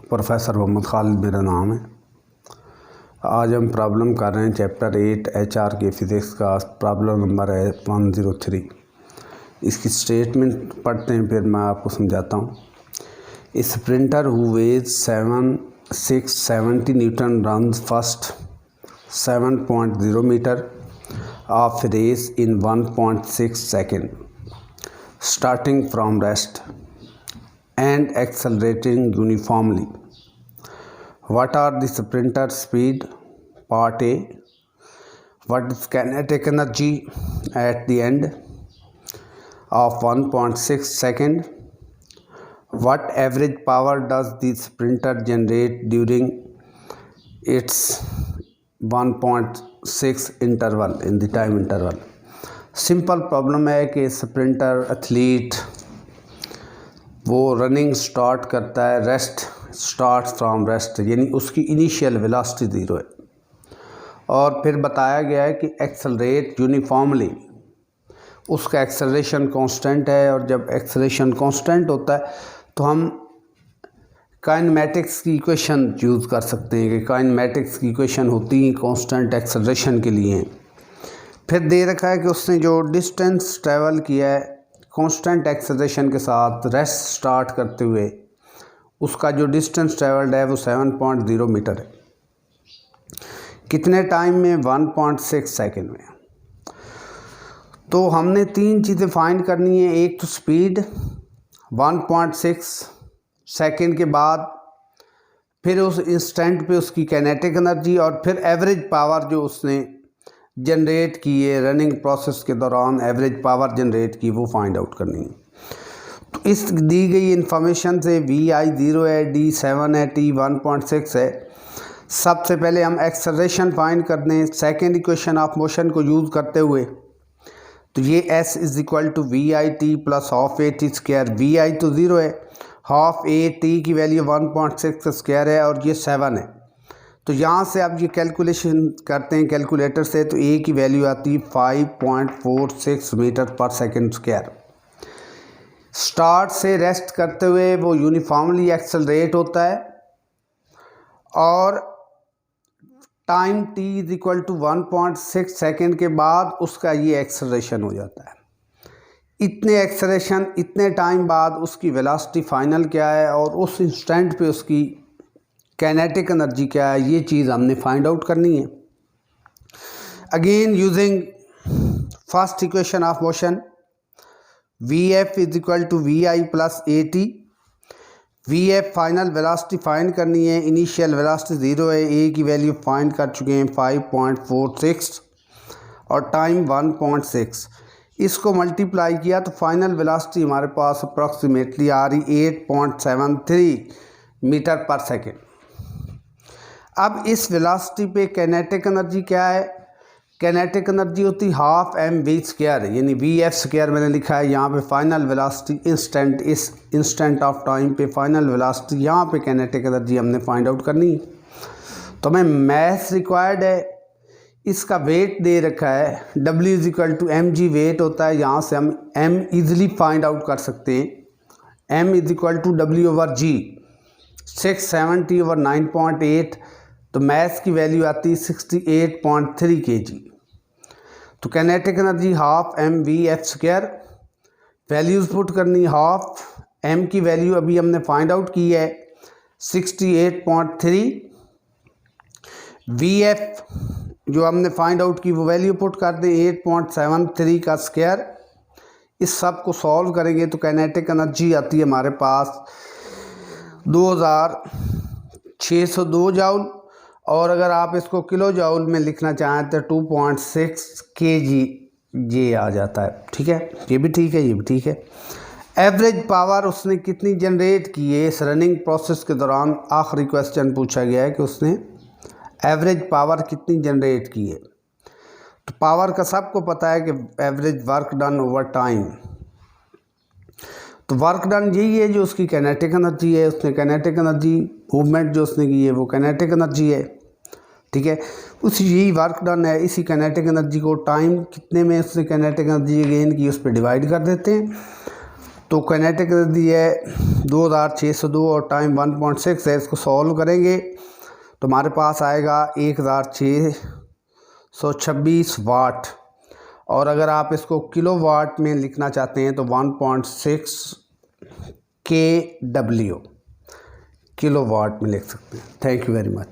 Professor Mohammad Khalid मेरा नाम है। आज हम प्रॉब्लम कर रहे हैं चैप्टर 8 HR के फिज़िक्स का। प्रॉब्लम नंबर है 103। इसकी स्टेटमेंट पढ़ते हैं, फिर मैं आपको समझाता हूँ। A sprinter who weighs 670 newton runs first 7.0 metre of race in 1.6 second starting from rest and accelerating uniformly. What are the sprinter speed? Part A. What is kinetic energy at the end of 1.6 second? What average power does the sprinter generate during its 1.6 interval in the time interval? Simple problem है कि sprinter athlete वो running start करता है, rest start from rest, यानी उसकी initial velocity 0 है। और फिर बताया गया है कि एक्सेलरेट यूनिफॉर्मली, उसका एक्सेलरेशन कांस्टेंट है। और जब एक्सेलरेशन कांस्टेंट होता है तो हम काइनेमैटिक्स की इक्वेशन यूज़ कर सकते हैं कि काइनेमैटिक्स की इक्वेशन होती है कांस्टेंट एक्सेलरेशन के लिए। फिर दे रखा है कि उसने जो डिस्टेंस ट्रैवल किया है कांस्टेंट एक्सेलरेशन के साथ रेस्ट स्टार्ट करते हुए, उसका जो डिस्टेंस ट्रैवल्ड है वो 7.0 मीटर है। कितने टाइम में? 1.6 सेकेंड में। तो हमने 3 चीज़ें फाइंड करनी है। एक तो स्पीड 1.6 सेकेंड के बाद, फिर उस इंस्टेंट पे उसकी काइनेटिक एनर्जी, और फिर एवरेज पावर जो उसने जनरेट की है रनिंग प्रोसेस के दौरान, एवरेज पावर जनरेट की, वो फाइंड आउट करनी है। तो इस दी गई इंफॉर्मेशन से VI 0 है, D 7 है, T 1.6 है। सबसे पहले हम एक्सेलरेशन फाइंड कर दें सेकेंड इक्वेशन ऑफ मोशन को यूज़ करते हुए। तो ये S = VIT plus half AT square. VI तो 0 है, हाफ AT की वैल्यू 1.6 का स्क्वायर है, और ये 7 है। तो यहाँ से आप ये कैलकुलेशन करते हैं कैलकुलेटर से, तो A की वैल्यू आती है 5.46 मीटर पर सेकेंड स्क्वायर। स्टार्ट से रेस्ट करते हुए वो यूनिफॉर्मली एक्सेलरेट होता है, और टाइम T = 1.6 सेकेंड के बाद उसका ये एक्सेलरेशन हो जाता है। इतने एक्सेलरेशन इतने टाइम बाद उसकी वेलोसिटी फाइनल क्या है, और उस इंस्टेंट पे उसकी काइनेटिक एनर्जी क्या है, ये चीज़ हमने फाइंड आउट करनी है। Again using first equation of motion, VF = VI plus AT। VF final velocity find करनी है, इनिशियल वेलोसिटी 0 है, A की वैल्यू फाइंड कर चुके हैं 5.46 और टाइम 1.6। इसको मल्टीप्लाई किया तो फाइनल वेलोसिटी हमारे पास अप्रॉक्सीमेटली आ रही 8.73 मीटर पर सेकेंड। अब इस वेलोसिटी पे काइनेटिक एनर्जी क्या है? काइनेटिक एनर्जी होती हाफ mv स्क्वायर, यानी VF स्क्वायर मैंने लिखा है यहाँ पे। फाइनल वेलोसिटी इंस्टेंट, इस इंस्टेंट ऑफ टाइम पे फाइनल वेलोसिटी, यहाँ पे काइनेटिक एनर्जी हमने फाइंड आउट करनी है। तो हमें मैथ्स रिक्वायर्ड है। इसका वेट दे रखा है, W = mg वेट होता है। यहाँ से हम m ईजिली फाइंड आउट कर सकते हैं। m = W/g 670/9.8, तो मैथ्स की वैल्यू आती है 68.3 kg। तो kinetic energy half mvf square, values put करनी। हाफ m की वैल्यू अभी हमने फाइंड आउट की है 68.3, vf जो हमने फाइंड आउट की वो वैल्यू पुट कर दें 8.73 का स्क्वायर। इस सब को सॉल्व करेंगे तो काइनेटिक एनर्जी आती है हमारे पास 2602 जूल, और अगर आप इसको किलो जूल में लिखना चाहें तो 2.6 kg ये आ जाता है। ठीक है, ये भी ठीक है, ये भी ठीक है। एवरेज पावर उसने कितनी जनरेट की है इस रनिंग प्रोसेस के दौरान? आखिरी क्वेश्चन पूछा गया है कि उसने एवरेज पावर कितनी जनरेट की है। तो पावर का सबको पता है कि average work done over time. तो वर्क डन यही है जो उसकी काइनेटिक एनर्जी है। उसने काइनेटिक एनर्जी, मूवमेंट जो उसने की है वो काइनेटिक एनर्जी है। ठीक है, उसी यही वर्क डन है। इसी काइनेटिक एनर्जी को टाइम कितने में उसने काइनेटिक एनर्जी गेन की उस पर डिवाइड कर देते हैं, तो काइनेटिक एनर्जी है 2602 और टाइम 1.6 है। इसको सॉल्व करेंगे तो हमारे पास आएगा 1626 वाट। और अगर आप इसको किलो वाट में लिखना चाहते हैं तो 1.6 kW किलो वाट में लिख सकते हैं। Thank you very much.